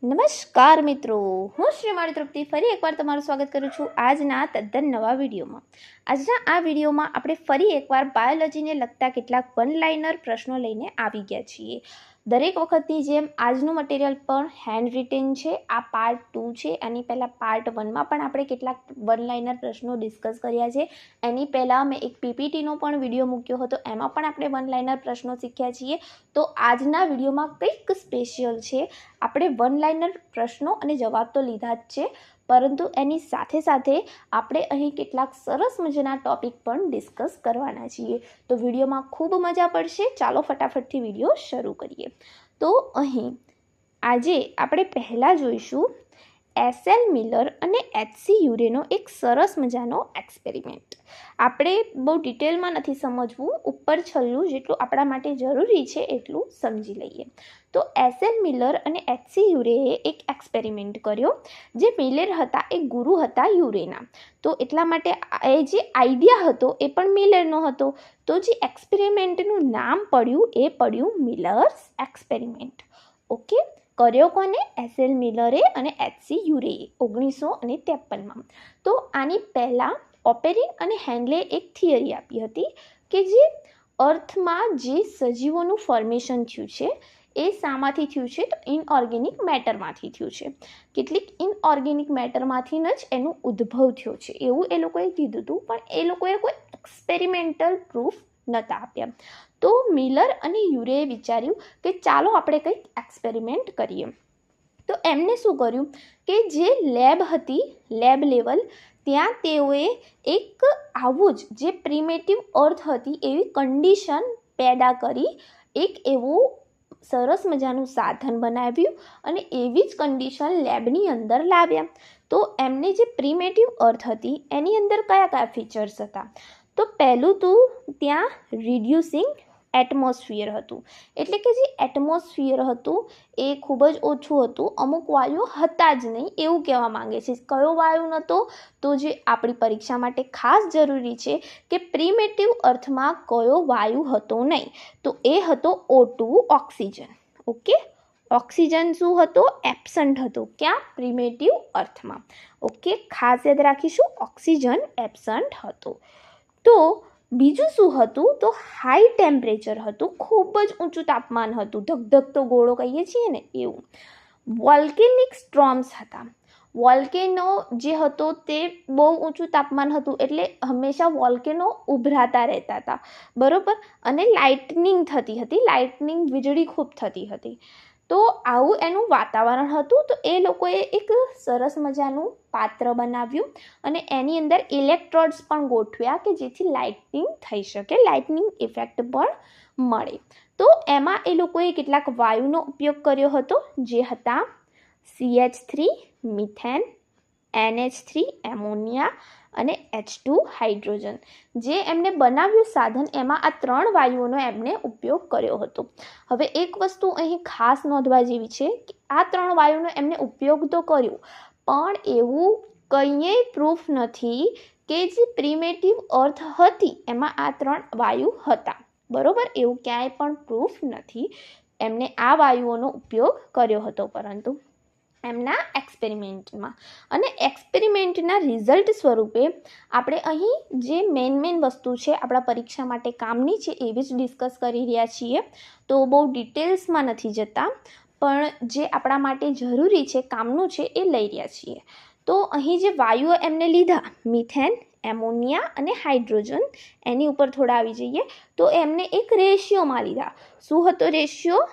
નમસ્કાર મિત્રો, હું શ્રીમાળી તૃપ્તિ ફરી એકવાર તમારું સ્વાગત કરું છું આજના તદ્દન નવા વિડીયોમાં. આજના આ વિડીયોમાં આપણે ફરી એકવાર બાયોલોજીને લગતા કેટલાક વન લાઇનર પ્રશ્નો લઈને આવી ગયા છીએ. દરેક વખતની જેમ આજનું મટીરિયલ પણ હેન્ડ રિટેન છે. આ પાર્ટ 2 છે. એની પહેલાં પાર્ટ 1માં પણ આપણે કેટલાક વન લાઇનર પ્રશ્નો ડિસ્કસ કર્યા છે. એની પહેલાં મેં એક પીપીટીનો પણ વિડીયો મૂક્યો હતો, એમાં પણ આપણે વન લાઇનર પ્રશ્નો શીખ્યા છીએ. તો આજના વિડીયોમાં કંઈક સ્પેશિયલ છે. આપણે વન લાઇનર પ્રશ્નો અને જવાબ તો લીધા જ છે, પરંતુ એની સાથે સાથે આપણે અહીં કેટલાક સરસ મજાના ટોપિક પણ ડિસ્કસ કરવાના છીએ. તો વિડીયોમાં ખૂબ મજા પડશે. ચાલો ફટાફટથી વિડીયો શરૂ કરીએ. તો અહીં આજે આપણે પહેલાં જોઈશું એસએલ મિલર અને એચસી યુરેનો એક સરસ મજાનો એક્સપેરિમેન્ટ. આપણે બહુ ડિટેલમાં નથી સમજવું, ઉપર છેલ્લું જેટલું આપણા માટે જરૂરી છે એટલું સમજી લઈએ. તો એસએલ મિલર અને એચસી યુરેએ એક એક્સપેરિમેન્ટ કર્યો. જે મિલર હતા એ ગુરુ હતા યુરેના. તો એટલા માટે એ જે આઈડિયા હતો એ પણ મિલરનો હતો. તો જે એક્સપેરિમેન્ટનું નામ પડ્યું એ પડ્યું મિલર્સ એક્સપેરિમેન્ટ. ઓકે, કર્યો કોને? એસએલ મિલરે અને એચસી યુરેએ 1953માં. તો આની પહેલાં ઓપેરિન અને હેન્ડલે એક થિયરી આપી હતી કે જે અર્થમાં જે સજીવોનું ફોર્મેશન થયું છે એ શામાંથી થયું છે? તો ઇનઓર્ગેનિક મેટરમાંથી થયું છે. કેટલીક ઇનઓર્ગેનિક મેટરમાંથી જ એનું ઉદ્ભવ થયો છે એવું એ લોકોએ કીધું હતું, પણ એ લોકોએ કોઈ એક્સપેરિમેન્ટલ પ્રૂફ નહોતા આપ્યા. તો મિલર અને યુરેએ વિચાર્યું કે ચાલો આપણે કંઈક એક્સપેરિમેન્ટ કરીએ. તો એમને શું કર્યું કે જે લેબ હતી, લેબ લેવલ, ત્યાં તેઓએ એક આવું જ જે પ્રિમેટિવ અર્થ હતી એવી કન્ડિશન પેદા કરી, એક એવું સરસ મજાનું સાધન બનાવ્યું અને એવી જ કન્ડિશન લેબની અંદર લાવ્યા. તો એમને જે પ્રિમેટિવ અર્થ હતી એની અંદર કયા કયા ફીચર્સ હતા? તો પહેલું તો ત્યાં રિડ્યુસિંગ એટમોસ્ફિયર હતું. એટલે કે જે એટમોસ્ફિયર હતું એ ખૂબ જ ઓછું હતું, અમુક વાયુઓ હતા જ નહીં એવું કહેવા માંગે છે. કયો વાયુ નહોતો? તો જે આપણી પરીક્ષા માટે ખાસ જરૂરી છે કે પ્રિમેટિવ અર્થમાં કયો વાયુ હતો નહીં, તો એ હતો O2, ઓક્સિજન. ઓકે, ઓક્સિજન શું હતો? એબસન્ટ હતો. ક્યાં? પ્રિમેટિવ અર્થમાં. ઓકે, ખાસ યાદ રાખીશું, ઓક્સિજન એબસન્ટ હતો. તો બીજું શું હતું? તો હાઈ ટેમ્પરેચર હતું, ખૂબ જ ઊંચું તાપમાન હતું, ધગધગતો ગોળો કહીએ છીએ ને એવું. વોલ્કેનિક સ્ટ્રોમ્સ હતા. વોલ્કેનો જે હતો તે બહુ ઊંચું તાપમાન હતું એટલે હંમેશા વોલ્કેનો ઉભરાતા રહેતા હતા, બરાબર. અને લાઇટનિંગ થતી હતી, લાઇટનિંગ વીજળી ખૂબ થતી હતી. તો આવું એનું વાતાવરણ હતું. તો એ લોકોએ એક સરસ મજાનું પાત્ર બનાવ્યું અને એની અંદર ઇલેક્ટ્રોડ્સ પણ ગોઠવ્યા કે જેથી લાઇટનિંગ થઈ શકે, લાઇટનિંગ ઇફેક્ટ પણ મળે. તો એમાં એ લોકોએ કેટલાક વાયુનો ઉપયોગ કર્યો હતો, જે હતા CH3 મિથેન, NH3 એમોનિયા અને H2 હાઇડ્રોજન. જે એમને બનાવ્યું સાધન, એમાં આ 3 વાયુઓનો એમને ઉપયોગ કર્યો હતો. હવે એક વસ્તુ અહીં ખાસ નોંધવા જેવી છે કે આ 3 વાયુનો એમને ઉપયોગ તો કર્યો, પણ એવું કંઈ પ્રૂફ નથી કે જે પ્રિમેટિવ અર્થ હતી એમાં આ 3 વાયુ હતા, બરોબર. એવું ક્યાંય પણ પ્રૂફ નથી. એમને આ વાયુઓનો ઉપયોગ કર્યો હતો પરંતુ એમના એક્સપેરિમેન્ટમાં. અને એક્સપેરિમેન્ટના રિઝલ્ટ સ્વરૂપે આપણે અહીં જે મેઇન વસ્તુ છે આપણા પરીક્ષા માટે કામની છે એવી જ ડિસ્કસ કરી રહ્યા છીએ. તો બહુ ડિટેલ્સમાં નથી જતા, પણ જે આપણા માટે જરૂરી છે, કામનું છે, એ લઈ રહ્યા છીએ. તો અહીં જે વાયુઓ એમને લીધા, મિથેન, એમોનિયા અને હાઇડ્રોજન, એની ઉપર થોડા આવી જઈએ. તો એમને એક રેશિયોમાં લીધા. શું હતો રેશિયો?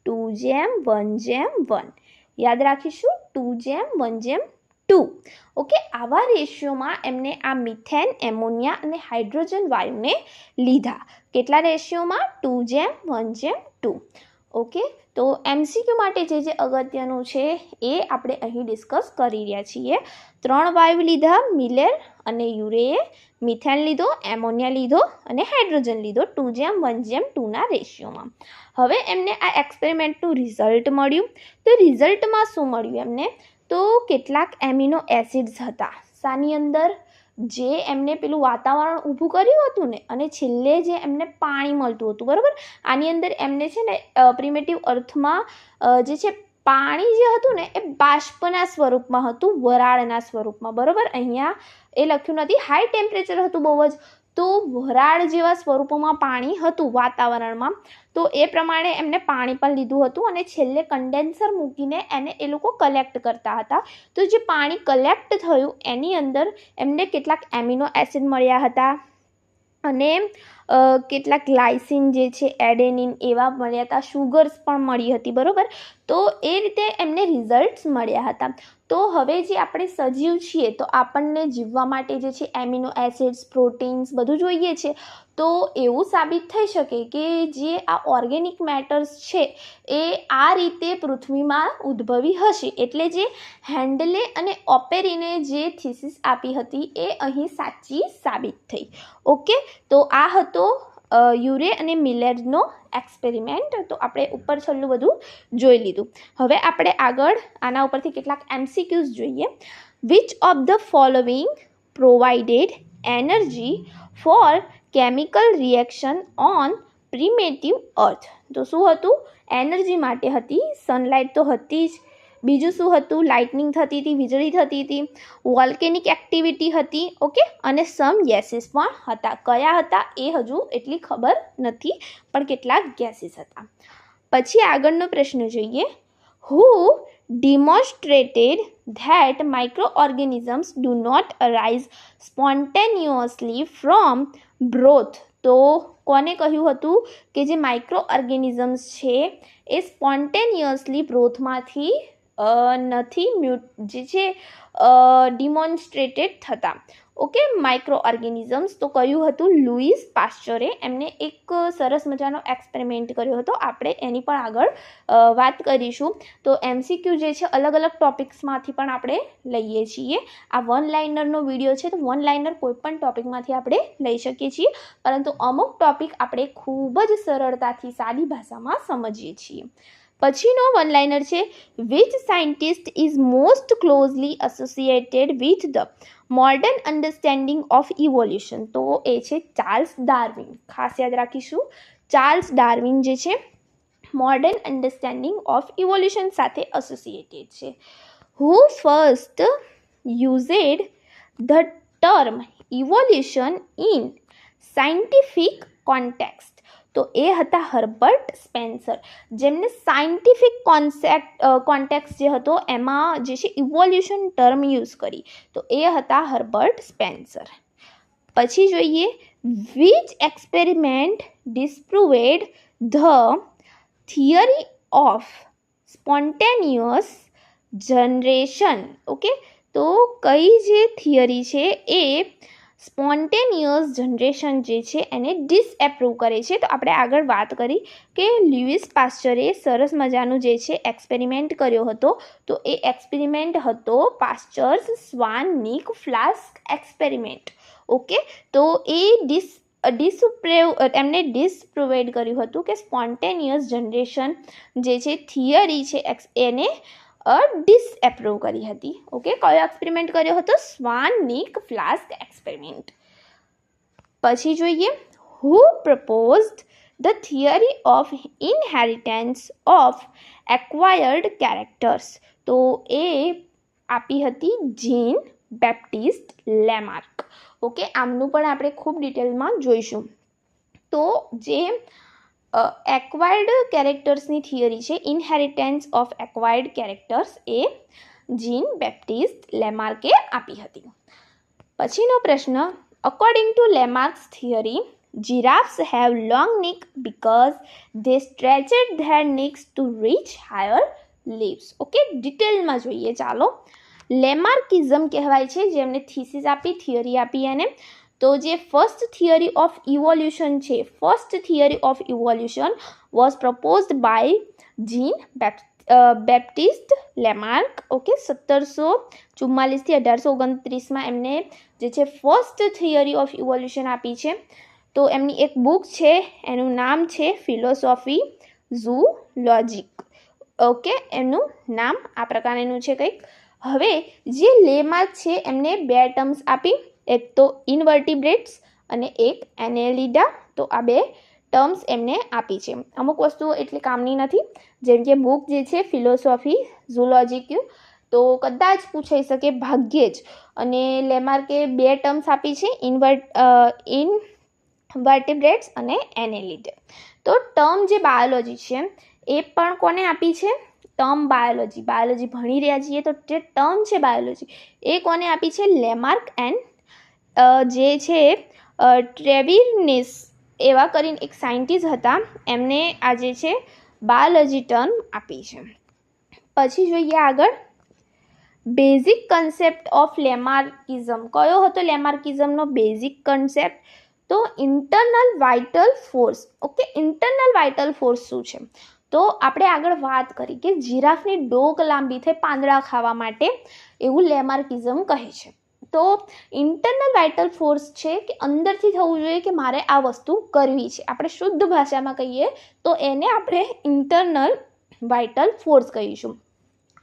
2:1:1. યાદ રાખીશું, 2:1:2. ઓકે, આવા રેશિયોમાં એમને આ મિથેન, એમોનિયા અને હાઇડ્રોજન વાયુને લીધા. કેટલા રેશિયોમાં? 2:1:2. ઓકે, તો MCQ માટે જે અગત્યનું છે એ આપણે અહીં ડિસ્કસ કરી રહ્યા છીએ. 3 વાયુ લીધા મિલર અને યુરેએ, મિથેન લીધો, એમોનિયા લીધો અને હાઇડ્રોજન લીધો 2:1:2ના રેશિયોમાં. હવે એમને આ એક્સપેરિમેન્ટનું રિઝલ્ટ મળ્યું. તો રિઝલ્ટમાં શું મળ્યું એમને? તો કેટલાક એમિનો એસિડ્સ હતા. શાની અંદર? જે એમને પેલું વાતાવરણ ઊભું કર્યું હતું ને, અને છેલ્લે જે એમને પાણી મળતું હતું, બરાબર. આની અંદર એમને છે ને પ્રિમેટિવ અર્થમાં જે છે પાણી જે હતું ને એ બાષ્પના સ્વરૂપમાં હતું, વરાળના સ્વરૂપમાં, બરાબર. અહીંયા એ લખ્યું નથી. હાઈ ટેમ્પરેચર હતું બહુ જ, તો વરાળ જેવા સ્વરૂપોમાં પાણી હતું વાતાવરણમાં, તો એ પ્રમાણે એમને પાણી પણ લીધું હતું અને છેલ્લે કન્ડેન્સર મૂકીને એને એ લોકો કલેક્ટ કરતા હતા. તો જે પાણી કલેક્ટ થયું એની અંદર એમને કેટલાક એમિનો એસિડ મળ્યા હતા અને કેટલાક ગ્લાયસિન જે છે, એડેનિન એવા મળ્યા હતા, શુગર્સ પણ મળી હતી, બરાબર. તો એ રીતે એમને રિઝલ્ટ્સ મળ્યા હતા. તો હવે જે આપણે સજીવ છીએ તો આપણને જીવવા માટે જે છે એમિનો એસિડ્સ, પ્રોટીન્સ બધું જોઈએ છે. તો એવું સાબિત થઈ શકે કે જે આ ઓર્ગેનિક મેટર્સ છે એ આ રીતે પૃથ્વીમાં ઉદ્ભવી હશે. એટલે જે હેન્ડલે અને ઓપેરીને જે થીસીસ આપી હતી એ અહીં સાચી સાબિત થઈ. ઓકે, તો આ હતો યુરે અને મિલરનો એક્સપેરિમેન્ટ. તો આપણે ઉપર છેલ્લું બધું જોઈ લીધું. હવે આપણે આગળ આના ઉપરથી કેટલાક MCQs જોઈએ. Which of the following provided energy for chemical reaction on primitive earth? તો શું હતું? એનર્જી માટે હતી. સનલાઇટ તો હતી જ. બીજું શું હતું? લાઇટનિંગ થતી હતી, વીજળી થતી હતી, વોલ્કેનિક એક્ટિવિટી હતી. ઓકે, અને સમ ગેસીસ પણ હતા. કયા હતા એ હજુ એટલી ખબર નથી, પણ કેટલાક ગેસીસ હતા. પછી આગળનો પ્રશ્ન જોઈએ. હુ demonstrated that microorganisms do not arise spontaneously from broth? તો કોને કહ્યું હતું કે જે માઇક્રો ઓર્ગેનિઝમ્સ છે એ સ્પોન્ટેનિયસલી બ્રોથમાંથી નથી જે છે ડિમોન્સ્ટ્રેટેડ થતા. ઓકે, માઇક્રો ઓર્ગેનિઝમ્સ તો કયું હતું? લુઈસ પાસ્ચરે એમને એક સરસ મજાનો એક્સપેરિમેન્ટ કર્યો હતો. આપણે એની પણ આગળ વાત કરીશું. તો MCQ જે છે અલગ અલગ ટોપિક્સમાંથી પણ આપણે લઈએ છીએ. આ વન લાઇનરનો વિડીયો છે, તો વન લાઇનર કોઈ પણ ટોપિકમાંથી આપણે લઈ શકીએ છીએ, પરંતુ અમુક ટોપિક આપણે ખૂબ જ સરળતાથી સાદી ભાષામાં સમજીએ છીએ. પછીનો વન લાઇનર છે. Which scientist is most closely associated with the modern understanding of evolution? તો એ છે ચાર્લ્સ ડાર્વિન. ખાસ યાદ રાખીશું, ચાર્લ્સ ડાર્વિન જે છે મોડર્ન અન્ડરસ્ટેન્ડિંગ ઓફ ઇવોલ્યુશન સાથે એસોસિએટેડ છે. Who first used the term evolution in scientific context? તો એ હતા હર્બર્ટ સ્પેન્સર, જેમને સાયન્ટિફિક કોન્ટેક્સ્ટ જે હતો એમાં જે છે ઇવોલ્યુશન ટર્મ યુઝ કરી. તો એ હતા હર્બર્ટ સ્પેન્સર. પછી જોઈએ. Which experiment disproved the theory of spontaneous generation? Okay, તો કઈ જે થિયરી છે એ સ્પોન્ટેનિયસ જનરેશન જે છે એને ડિસએપ્રૂવ કરે છે? તો આપણે આગળ વાત કરી કે લ્યુઇસ પાસ્ચરે સરસ મજાનું જે છે એક્સપેરિમેન્ટ કર્યો હતો. તો એ એક્સપેરિમેન્ટ હતો પાસ્ચર્સ સ્વાન નિક ફ્લાસ્ક એક્સપેરિમેન્ટ. ઓકે, તો એ એમને ડિસપ્રુવેડ કર્યું હતું કે સ્પોન્ટેનિયસ જનરેશન જે છે થિયરી છે એને ડિસએપ્રૂવ કરી હતી. ઓકે, કયો એક્સપેરિમેન્ટ કર્યો હતો? Swan neck flask experiment. પછી જોઈએ. Who proposed the theory of inheritance of acquired characters? તો એ આપી હતી જીન બેપ્ટિસ્ટ લેમાર્ક. ઓકે, આમનું પણ આપણે ખૂબ ડિટેલમાં જોઈશું. તો જે એક્વાયર્ડ કેરેક્ટર્સની થિયરી છે, ઇનહેરિટન્સ ઓફ એક્વાયર્ડ કેરેક્ટર્સ, એ જીન બેપ્ટિસ્ટ લેમાર્કે આપી હતી. પછીનો પ્રશ્ન. According to Lamarck's theory, giraffes have long neck because they stretched their necks to reach higher leaves. Okay, ડિટેલમાં જોઈએ. ચાલો, લેમાર્કિઝમ કહેવાય છે, જેમને થીસીસ આપી, થિયરી આપી એને. તો જે ફર્સ્ટ થિયરી ઓફ ઇવોલ્યુશન છે, first theory of evolution was proposed by Jean Baptiste Lamarck. Okay, 1744 થી 1829 એમને જે છે ફર્સ્ટ થિયરી ઓફ ઇવોલ્યુશન આપી છે. તો એમની એક બુક છે, એનું નામ છે ફિલોસોફી ઝૂલોજિક. ઓકે, એનું નામ આ પ્રકારનું છે કંઈક. હવે જે લેમાર્ક છે એમને બે ટર્મ્સ આપી, એક તો ઇનવર્ટિબ્રેટ્સ અને એક એનેલિડા. તો આ બે ટર્મ્સ એમને આપી છે. અમુક વસ્તુઓ એટલી કામની નથી, જેમ કે બુક જે છે ફિલોસોફી ઝૂલોજી ક્યુ, તો કદાચ પૂછાઈ શકે ભાગ્યે જ. અને લેમાર્કે 2 ટર્મ્સ આપી છે, ઇનવર્ટિબ્રેટ્સ અને એનેલિડે. તો ટર્મ જે બાયોલોજી છે એ પણ કોને આપી છે? ટર્મ બાયોલોજી ભણી રહ્યા છીએ તો જે ટર્મ છે બાયોલોજી એ કોને આપી છે? લેમાર્ક એન્ડ જે છે ટ્રેવિર્નિસ એવા કરીને એક સાયન્ટિસ્ટ હતા, એમને આ જે છે બાયોલોજી ટર્મ આપી છે. પછી જોઈએ આગળ, બેઝિક કન્સેપ્ટ ઓફ લેમાર્કિઝમ. કયો હતો લેમાર્કિઝમનો બેઝિક કન્સેપ્ટ? તો internal vital force. Okay, internal vital force શું છે? તો આપણે આગળ વાત કરી કે જીરાફની ડોક લાંબી થઈ પાંદડા ખાવા માટે, એવું લેમાર્કિઝમ કહે છે. તો ઇન્ટરનલ વાઇટલ ફોર્સ છે કે અંદરથી થવું જોઈએ કે મારે આ વસ્તુ કરવી છે. આપણે શુદ્ધ ભાષામાં કહીએ તો એને આપણે ઇન્ટરનલ વાઇટલ ફોર્સ કહીશું.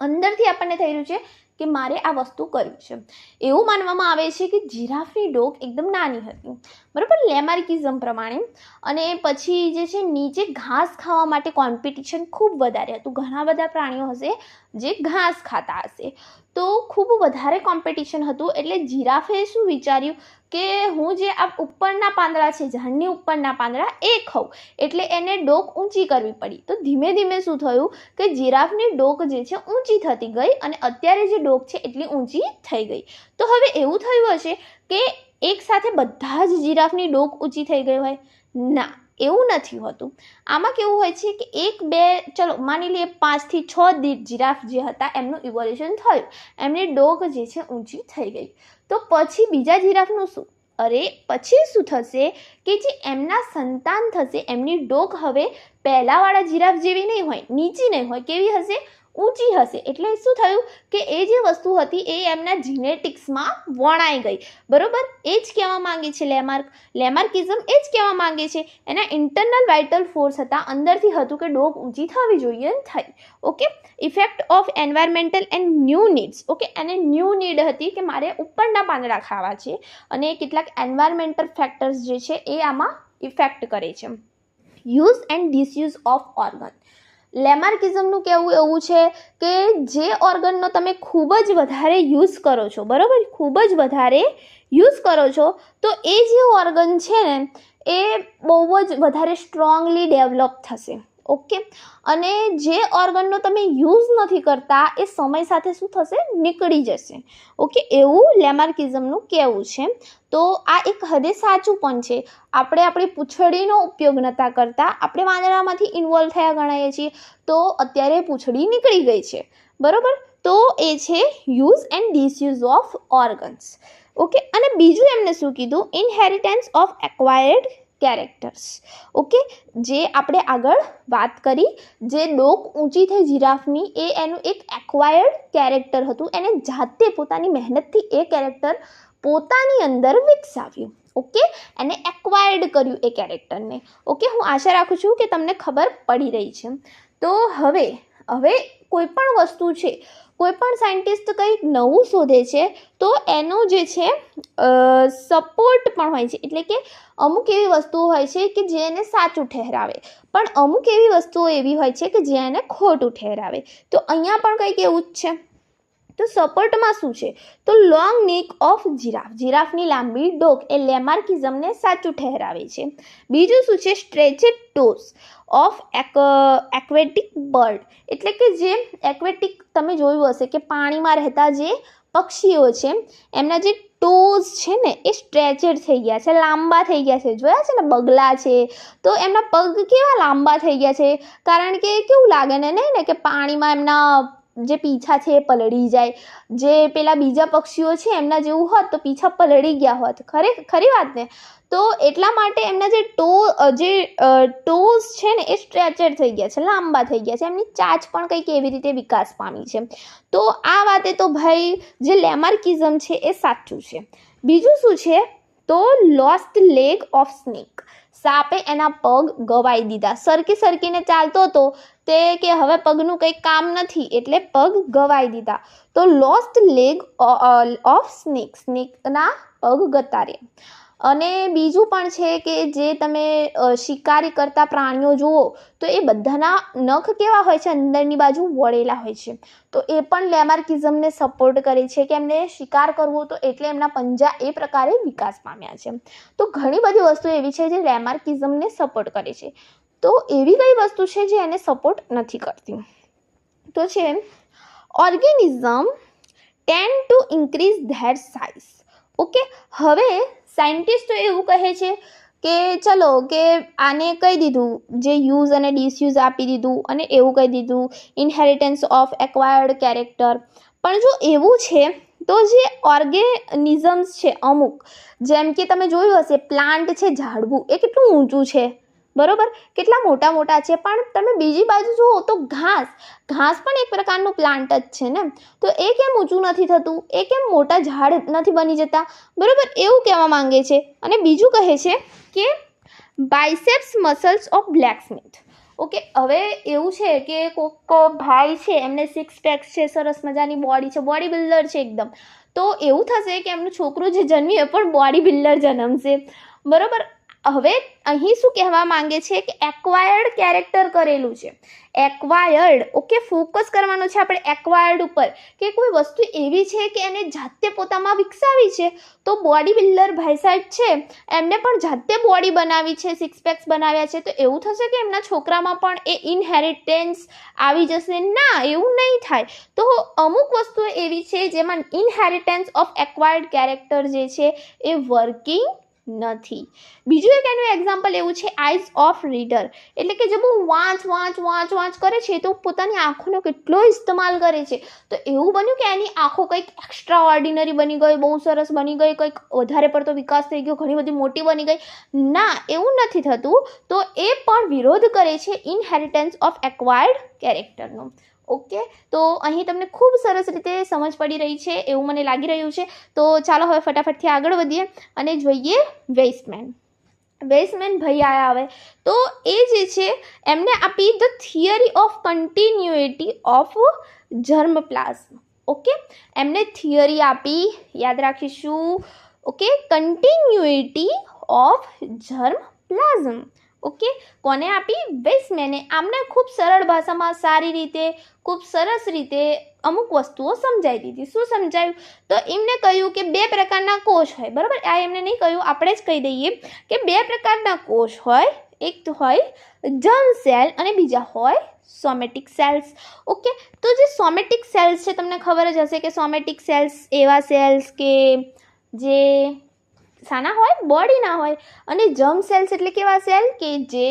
અંદરથી આપણને થઈ રહ્યું છે કે મારે આ વસ્તુ કરવી છે. એવું માનવામાં આવે છે કે જીરાફની ડોક એકદમ નાની હતી, બરાબર, લેમાર્કિઝમ પ્રમાણે. અને પછી જે છે નીચે ઘાસ ખાવા માટે કોમ્પિટિશન ખૂબ વધારે હતું. ઘણા બધા પ્રાણીઓ હશે જે ઘાસ ખાતા હશે, તો ખૂબ વધારે કોમ્પિટિશન હતું. એટલે જીરાફે શું વિચાર્યું કે હું જે આ ઉપરના પાંદડા છે, ઝાડની ઉપરના પાંદડા એ ખાઉં, એટલે એને ડોક ઊંચી કરવી પડી. તો ધીમે ધીમે શું થયું કે જીરાફની ડોક જે છે ઊંચી થતી ગઈ અને અત્યારે જે ડોક છે એટલી ઊંચી થઈ ગઈ. તો હવે એવું થયું હશે કે એક સાથે બધા જ જીરાફની ડોક ઊંચી થઈ ગઈ હોય? ના, એવું નથી હોતું. આમાં કેવું હોય છે કે 1, 2, ચલો માની લઈએ 5 થી 6 જીરાફ જે હતા એમનું ઇવોલ્યુશન થયું, એમની ડોક જે છે ઊંચી થઈ ગઈ. તો પછી બીજા જીરાફનું શું? અરે પછી શું થશે કે જે એમના સંતાન થશે, એમની ડોક હવે પહેલાંવાળા જીરાફ જેવી નહીં હોય, નીચી નહીં હોય, કેવી હશે? ઊંચી હશે. એટલે શું થયું કે એ જે વસ્તુ હતી એ એમના જીનેટિક્સમાં વણાઈ ગઈ, બરોબર. એ જ કહેવા માંગે છે લેમાર્કિઝમ, એ જ કહેવા માંગે છે. એના ઇન્ટરનલ વાઇટલ ફોર્સ હતા, અંદરથી હતું કે ડોક ઊંચી થવી જોઈએ, થઈ. Okay, effect of environmental and new needs. Okay, એને ન્યૂ નીડ હતી કે મારે ઉપરના પાંદડા ખાવા છે, અને કેટલાક એન્વાયરમેન્ટલ ફેક્ટર્સ જે છે એ આમાં ઇફેક્ટ કરે છે. Use and disuse of organ. લેમાર્કિઝમનું કહેવું એવું છે કે જે ઓર્ગનનો તમે ખૂબ જ વધારે યુઝ કરો છો, બરાબર, ખૂબ જ વધારે યુઝ કરો છો, તો એ જે ઓર્ગન છે ને એ બહુ જ વધારે સ્ટ્રોંગલી ડેવલપ થશે. ઓકે, અને જે ઓર્ગનનો તમે યુઝ નથી કરતા એ સમય સાથે શું થશે? નીકળી જશે. ઓકે, એવું લેમાર્કિઝમનું કહેવું છે. તો આ એક હદે સાચું પણ છે. આપણે આપણી પૂંછડીનો ઉપયોગ નહોતા કરતા, આપણે વાંદરામાંથી ઇન્વોલ્વ થયા ગણાઈએ છીએ, તો અત્યારે પૂંછડી નીકળી ગઈ છે, બરાબર. તો એ છે use and disuse of organs. Okay, અને બીજું એમને શું કીધું? Inheritance of acquired characters. Okay, જે આપણે આગળ વાત કરી, જે ડોક ઊંચી થઈ જીરાફની, એ એનું એક એક્વાયર્ડ કેરેક્ટર હતું. એને જાતે પોતાની મહેનતથી એ કેરેક્ટર પોતાની અંદર વિકસાવ્યું. ઓકે, એને એક્વાયર્ડ કર્યું એ કેરેક્ટરને. ઓકે, હું આશા રાખું છું કે તમને ખબર પડી રહી છે. તો હવે કોઈ પણ વસ્તુ છે, કોઈ પણ સાયન્ટિસ્ટ કંઈક નવું શોધે છે તો એનું જે છે સપોર્ટ પણ હોય છે. એટલે કે અમુક એવી વસ્તુઓ હોય છે કે જે એને સાચું ઠહેરાવે, પણ અમુક એવી વસ્તુઓ એવી હોય છે કે જે એને ખોટું ઠહેરાવે. તો અહીંયા પણ કંઈક એવું જ છે. તો સપોર્ટમાં શું છે? તો લોંગ નેક ઓફ જીરાફની લાંબી ડોક એ લેમાર્કિઝમને સાચું ઠહેરાવે છે. બીજું શું છે? સ્ટ્રેચેડ ટોસ ઓફ એક્વેટિક બર્ડ. એટલે કે જે એક્વેટિક તમે જોયું હશે કે પાણીમાં રહેતા જે પક્ષીઓ છે એમના જે ટોઝ છે ને એ સ્ટ્રેચેડ થઈ ગયા છે, લાંબા થઈ ગયા છે. જોયા છે ને બગલા છે તો એમના પગ કેવા લાંબા થઈ ગયા છે? કારણ કે કેવું લાગે ને નહીં ને કે પાણીમાં એમના જે પીછા છે એ પલળી જાય. જે પેલા બીજા પક્ષીઓ છે એમના જેવું હોત તો પીછા પલળી ગયા હોત. ખરી વાત ને? તો એટલા માટે એમના જે ટોઝ છે ને એ સ્ટ્રેચેડ થઈ ગયા છે, લાંબા થઈ ગયા છે. એમની ચાંચ પણ કંઈક એવી રીતે વિકાસ પામી છે. તો આ વાતે તો ભાઈ જે લેમાર્કિઝમ છે એ સાચું છે. બીજું શું છે? તો લોસ્ટ લેગ ઓફ સ્નેક. સાપે એના પગ ગવાઈ દીધા. સરકીને ચાલતો હતો તે કે હવે પગનું કંઈ કામ નથી એટલે પગ ગવાઈ દીધા. તો લોસ્ટ લેગ ઓફ સ્નેકના પગ ગતા રહ્યા. અને બીજું પણ છે કે જે તમે શિકારી કરતા પ્રાણીઓ જુઓ તો એ બધાના નખ કેવા હોય છે, અંદરની બાજુ વળેલા હોય છે. તો એ પણ લેમાર્કિઝમને સપોર્ટ કરે છે કે એમને શિકાર કરવો તો એટલે એમના પંજા એ પ્રકારે વિકાસ પામ્યા છે. તો ઘણી બધી વસ્તુ એવી છે જે લેમાર્કિઝમને સપોર્ટ કરે છે. તો એવી કઈ વસ્તુ છે જે એને સપોર્ટ નથી કરતી? તો છે organism tend two increase there size. Okay, હવે સાયન્ટિસ્ટો એવું કહે છે કે ચલો કે આને કહી દીધું, જે યુઝ અને ડિસયુઝ આપી દીધું અને એવું કહી દીધું ઇનહેરિટન્સ ઓફ એક્વાયર્ડ કેરેક્ટર. પણ જો એવું છે તો જે ઓર્ગેનિઝમ્સ છે અમુક, જેમ કે તમે જોયું હશે પ્લાન્ટ છે, ઝાડવું એ કેટલું ઊંચું છે, બરોબર, કેટલા મોટા મોટા છે. પણ તમે બીજી બાજુ જુઓ તો ઘાસ પણ એક પ્રકારનું પ્લાન્ટ જ છે ને. તો એ કેમ ઊંચું નથી થતું, એ કેમ મોટા ઝાડ નથી બની જતા, બરોબર, એવું કહેવા માંગે છે. અને બીજું કહે છે કે બાયસેપ્સ મસલ્સ ઓફ બ્લેકસ્મિથ. ઓકે, હવે એવું છે કે કોક ભાઈ છે એમને 6 પેક્સ છે, સરસ મજાની બોડી છે, બોડી બિલ્ડર છે એકદમ. તો એવું થશે કે એમનું છોકરું જે જન્મ્યું એ પણ બોડી બિલ્ડર જન્મશે, બરોબર. હવે અહીં શું કહેવા માંગે છે કે એક્વાયર્ડ કેરેક્ટર કરેલું છે, એક્વાયર્ડ. ઓકે, ફોકસ કરવાનો છે આપણે એક્વાયર્ડ ઉપર, કે કોઈ વસ્તુ એવી છે કે એને જાતે પોતામાં વિકસાવી છે. તો બોડી બિલ્ડર ભાઈ સાહેબ છે એમને પણ જાતે બોડી બનાવી છે, 6 પેક્સ બનાવ્યા છે. તો એવું થશે કે એમના છોકરામાં પણ એ ઇનહેરિટન્સ આવી જશે? ના, એવું નહીં થાય. તો અમુક વસ્તુઓ એવી છે જેમાં ઇનહેરિટન્સ ઓફ એક્વાયર્ડ કેરેક્ટર જે છે એ વર્કિંગ નથી. બીજું એક એનું એક્ઝામ્પલ એવું છે આઈઝ ઓફ રીડર, એટલે કે જે બહુ વાંચ કરે છે તો પોતાની આંખોનો કેટલો ઇસ્તેમાલ કરે છે. તો એવું બન્યું કે એની આંખો કંઈક એક્સ્ટ્રા ઓર્ડિનરી બની ગઈ, બહુ સરસ બની ગઈ, કંઈક વધારે પડતો વિકાસ થઈ ગયો, ઘણી બધી મોટી બની ગઈ. ના, એવું નથી થતું. તો એ પણ વિરોધ કરે છે ઇનહેરિટન્સ ઓફ એક્વાયર્ડ કેરેક્ટરનો. ઓકે, તો અહીં તમને ખૂબ સરસ રીતે સમજ પડી રહી છે એવું મને લાગી રહ્યું છે. તો ચાલો હવે ફટાફટથી આગળ વધીએ અને જોઈએ વેઇસમેન ભાઈ આયા હવે. તો એ જે છે એમને આપી the theory of continuity of germplasm. Okay, એમને થિયરી આપી, યાદ રાખીશું. Okay, continuity of germplasm. Okay, કોને આપી? વેઇસમેને. આમને ખૂબ સરળ ભાષામાં સારી રીતે, ખૂબ સરસ રીતે અમુક વસ્તુઓ સમજાવી દીધી. શું સમજાવ્યું? તો એમને કહ્યું કે 2 પ્રકારના કોષ હોય, બરાબર. આ એમને નહીં કહ્યું, આપણે જ કહી દઈએ કે 2 પ્રકારના કોષ હોય. એક તો હોય જર્મ સેલ અને બીજા હોય સોમેટિક સેલ્સ. ઓકે, તો જે સોમેટિક સેલ્સ છે તમને ખબર જ હશે કે સોમેટિક સેલ્સ એવા સેલ્સ કે જે શાના હોય? બોડીના હોય. અને જર્મ સેલ્સ એટલે કેવા સેલ કે જે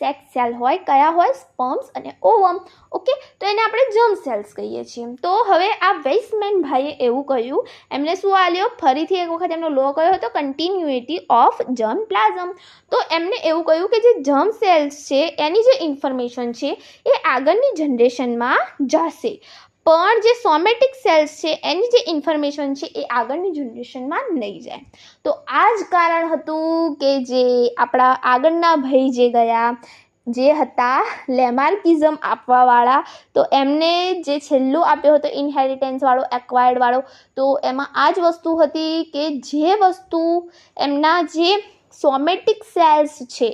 સેક્સ સેલ હોય. કયા હોય? સ્પર્મ્સ અને ઓવમ. ઓકે, તો એને આપણે જર્મ સેલ્સ કહીએ છીએ. તો હવે આ વેઇસમેન ભાઈએ એવું કહ્યું, એમને શું આલ્યો? ફરીથી એક વખત એમનો લો કયો હતો? Continuity of germplasm. તો એમને એવું કહ્યું કે જે જર્મ સેલ્સ છે એની જે ઇન્ફોર્મેશન છે એ આગળની જનરેશનમાં જશે, પણ જે સોમેટિક સેલ્સ છે એની જે ઇન્ફોર્મેશન છે એ આગળની જનરેશનમાં નહીં જાય. તો આ જ કારણ હતું કે જે આપણા આગળના ભાઈ જે ગયા, જે હતા લેમાર્કિઝમ આપવાવાળા, તો એમને જે છેલ્લું આપ્યો હતો ઇનહેરિટન્સવાળો, એક્વાયર્ડવાળો, તો એમાં આ જ વસ્તુ હતી કે જે વસ્તુ એમના જે સોમેટિક સેલ્સ છે,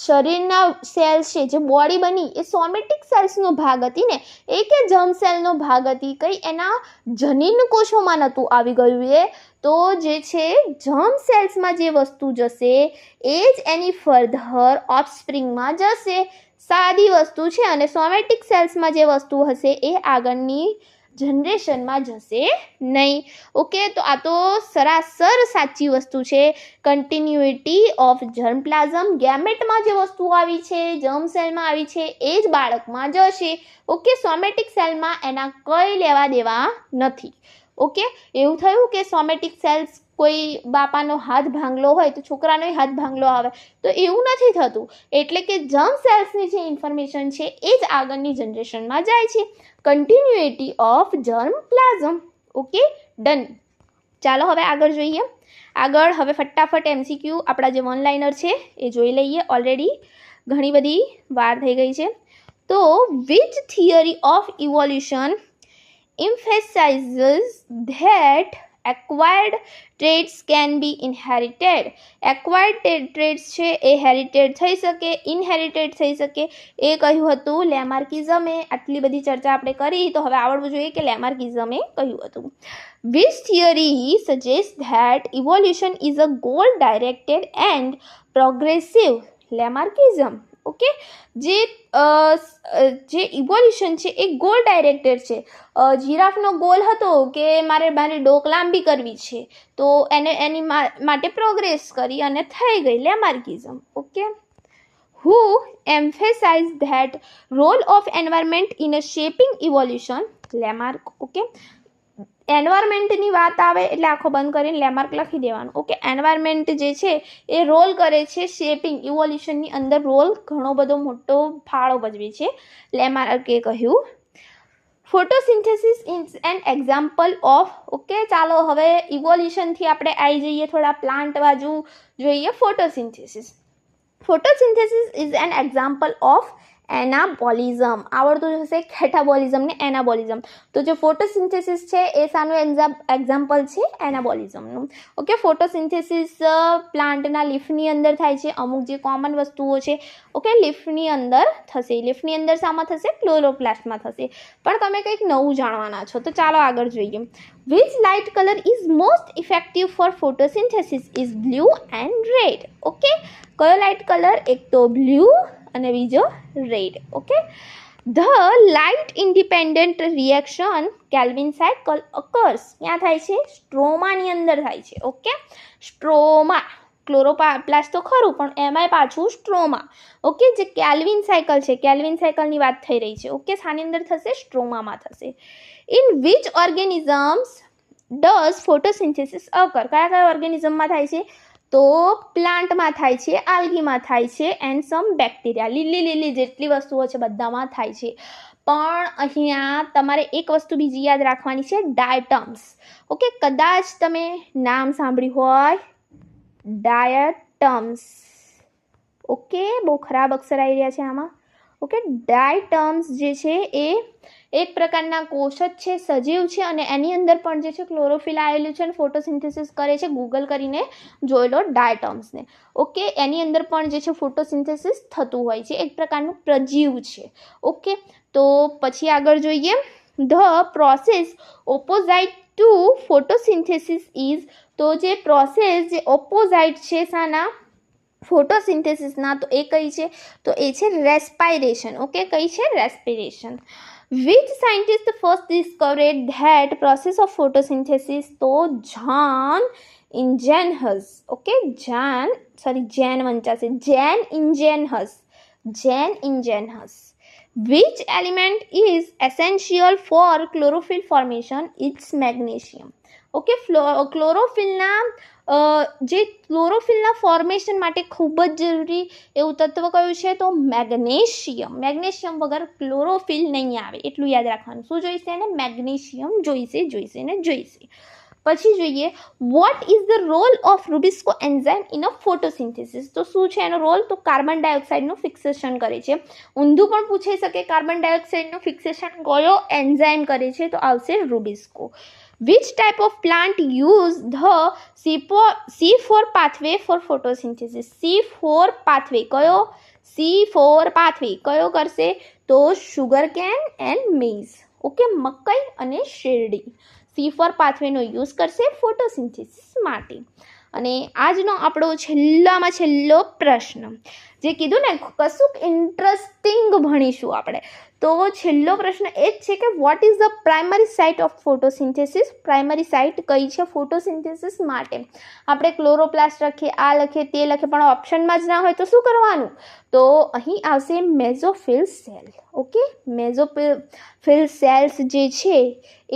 શરીરના સેલ્સ છે, જે બોડી બની એ સોમેટિક સેલ્સનો ભાગ હતી ને, એ કે જર્મ સેલનો ભાગ હતી, કંઈ એના જનીન કોષોમાં નહોતું આવી ગયું. એ તો જે છે જર્મ સેલ્સમાં જે વસ્તુ જશે એ જ એની ફર્ધર ઓફસ્પ્રિંગમાં જશે. સાદી વસ્તુ છે. અને સોમેટિક સેલ્સમાં જે વસ્તુ હશે એ આગળની જનરેશનમાં જશે નહીં. ઓકે, તો આ તો સરાસર સાચી વસ્તુ છે. કન્ટિન્યુટી ઓફ જર્મપ્લાઝમ, ગેમેટમાં જે વસ્તુ આવી છે, જર્મ સેલમાં આવી છે, એ જ બાળકમાં જશે. ઓકે, સોમેટિક સેલમાં એના કંઈ લેવા દેવા નથી. ઓકે, એવું થયું કે સોમેટિક સેલ્સ કોઈ બાપાનો હાથ ભાંગલો હોય તો છોકરાનો હાથ ભાંગલો આવે, તો એવું નથી થતું. એટલે કે જર્મ સેલ્સની જે ઇન્ફોર્મેશન છે એ જ આગળની જનરેશનમાં જાય છે. Continuity of germplasm. Okay, done. ચાલો હવે આગળ જોઈએ. આગળ હવે ફટાફટ MCQ આપણા જે વન લાઇનર છે એ જોઈ લઈએ. ઓલરેડી ઘણી બધી વાર થઈ ગઈ છે. તો which theory of evolution emphasizes that acquired traits can be inherited. Acquired traits છે એ હેરિટેડ થઈ શકે, ઇનહેરિટેડ થઈ શકે, એ કહ્યું હતું લેમાર્કિઝમે. આટલી બધી ચર્ચા આપણે કરી, તો હવે આવડવું જોઈએ કે લેમાર્કિઝમે કહ્યું હતું. Which theory suggests that evolution is a goal-directed and progressive? Lamarckism. Okay, જે ઇવોલ્યુશન છે એ ગોલ ડાયરેક્ટેડ છે. જીરાફનો ગોલ હતો કે મારી ડોક લાંબી કરવી છે, તો એની માટે પ્રોગ્રેસ કરી અને થઈ ગઈ Lamarckism. Okay, who emphasized that role of environment in a shaping evolution? Lamarck. Okay, એન્વાયરમેન્ટની વાત આવે એટલે આખો બંધ કરીને લેમાર્ક લખી દેવાનું. ઓકે, એન્વાયરમેન્ટ જે છે એ રોલ કરે છે શેપિંગ ઇવોલ્યુશનની અંદર, રોલ ઘણો બધો મોટો ફાળો ભજવે છે, લેમાર્કે કહ્યું. Photosynthesis is an example of. Okay, ચાલો હવે ઇવોલ્યુશનથી આપણે આવી જઈએ થોડા પ્લાન્ટ બાજુ જોઈએ. Photosynthesis. Photosynthesis is an example of anabolism. આવડતું હશે કેટાબોલિઝમ ને એનાબોલિઝમ. તો જે ફોટોસિન્થેસિસ છે એ સાનું એક્ઝામ્પલ છે એનાબોલિઝમનું. ઓકે, ફોટોસિન્થેસિસ પ્લાન્ટના લીફની અંદર થાય છે. અમુક જે કોમન વસ્તુઓ છે ઓકે લીફની અંદર થશે. લીફની અંદર શામાં થશે? ક્લોરોપ્લાસ્ટમાં થશે. પણ તમે કંઈક નવું જાણવાના છો, તો ચાલો આગળ જોઈએ. Which light color is most effective for photosynthesis? Is blue and red. Okay, કયો લાઇટ કલર? એક તો બ્લુ અને બીજો red. Okay, the light independent reaction kelvin cycle occurs. ક્યાં થાય છે? સ્ટ્રોમાની અંદર થાય છે. Okay, stroma. ક્લોરોપ્લાસ્ટ તો ખરું, પણ એમાંય પાછું સ્ટ્રોમા. ઓકે, જે કેલ્વિન સાયકલ છે, કેલ્વિન સાયકલની વાત થઈ રહી છે. ઓકે, શાની અંદર થશે? સ્ટ્રોમામાં થશે. In which organisms does photosynthesis occur? કયા કયા ઓર્ગેનિઝમમાં થાય છે? તો પ્લાન્ટમાં થાય છે, આલ્ગીમાં થાય છે, એન્ડ સમ બેક્ટેરિયા. લીલી જેટલી વસ્તુઓ છે બધામાં થાય છે. પણ અહીંયા તમારે એક વસ્તુ બીજી યાદ રાખવાની છે, ડાયટમ્સ. ઓકે, કદાચ તમે નામ સાંભળ્યું હોય, ડાયટમ્સ. ઓકે, બહુ ખરાબ અક્ષર આવી રહ્યા છે આમાં. ઓકે, ડાયટમ્સ જે છે એ એક પ્રકારના કોષ જ છે, સજીવ છે, અને એની અંદર પણ જે છે ક્લોરોફિલ આવેલું છે અને ફોટોસિન્થેસિસ કરે છે. ગૂગલ કરીને જોઈ લો ડાયટમ્સને. ઓકે, એની અંદર પણ જે છે ફોટોસિન્થેસિસ થતું હોય છે, એક પ્રકારનું પ્રજીવ છે. ઓકે, તો પછી આગળ જોઈએ. The process opposite to photosynthesis is. તો જે પ્રોસેસ જે ઓપોઝાઇટ છે શાના? ફોટોસિન્થેસિસના. તો એ કઈ છે? તો એ છે રેસ્પાયરેશન. ઓકે, કઈ છે? Respiration. Which scientist first discovered that process of photosynthesis? તો John Ingenhus. Okay, Jan વંચાશે. Jan Ingenhus. Which element is essential for chlorophyll formation? It's magnesium. Okay, ક્લોરોફિલના ફોર્મેશન માટે ખૂબ જ જરૂરી એવું તત્વ કયું છે? તો મેગ્નેશિયમ. મેગ્નેશિયમ વગર ક્લોરોફિલ નહીં આવે, એટલું યાદ રાખવાનું. શું જોઈશે? એને મેગ્નેશિયમ જોઈશે. પછી જોઈએ, what is the role of rubisco enzyme in a photosynthesis? તો શું છે એનો રોલ? તો કાર્બન ડાયોક્સાઇડનું ફિક્સેશન કરે છે. ઊંધું પણ પૂછાઈ શકે, કાર્બન ડાયોક્સાઇડનું ફિક્સેશન કયો એન્ઝાઇમ કરે છે? તો આવશે રૂબિસ્કો. Which type of plant use the C4 pathway for photosynthesis? C4 pathway કયો? C4 pathway કયો કરશે? તો sugar cane and maize. Okay, મકાઈ અને શેરડી C4 પાથવેનો યુઝ કરશે ફોટોસિન્થેસિસ માટે. અને આજનો આપણો છેલ્લામાં છેલ્લો પ્રશ્ન, જે કીધું ને કશુંક ઇન્ટરેસ્ટિંગ ભણીશું આપણે, તો છેલ્લો પ્રશ્ન એ જ છે કે what is the primary site of photosynthesis? Primary site કઈ છે ફોટોસિન્થેસિસ માટે? આપણે ક્લોરોપ્લાસ્ટ લખીએ, આ લખીએ, તે લખીએ, પણ ઓપ્શનમાં જ ના હોય તો શું કરવાનું? તો અહીં આવશે મેઝોફિલ સેલ. ઓકે, મેઝોફિલ સેલ્સ જે છે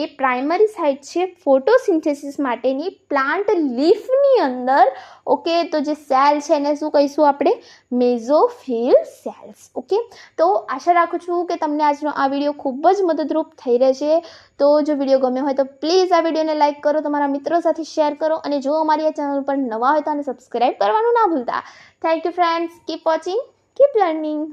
એ પ્રાઇમરી સાઇટ છે ફોટોસિન્થેસિસ માટેની પ્લાન્ટ લીફની અંદર. ઓકે, તો જે સેલ છે એને શું કહીશું આપણે? મેઝોફિલ સેલ્સ. ઓકે, તો આશા રાખું છું કે તમને આજનો આ વિડીયો ખૂબ જ મદદરૂપ થઈ રહેશે. તો જો વિડીયો ગમ્યો હોય તો પ્લીઝ આ વિડીયોને લાઇક કરો, તમારા મિત્રો સાથે શેર કરો, અને જો અમારી આ ચેનલ પર નવા હોય તો આને સબસ્ક્રાઈબ કરવાનું ના ભૂલતા. Thank you friends. Keep watching, keep learning.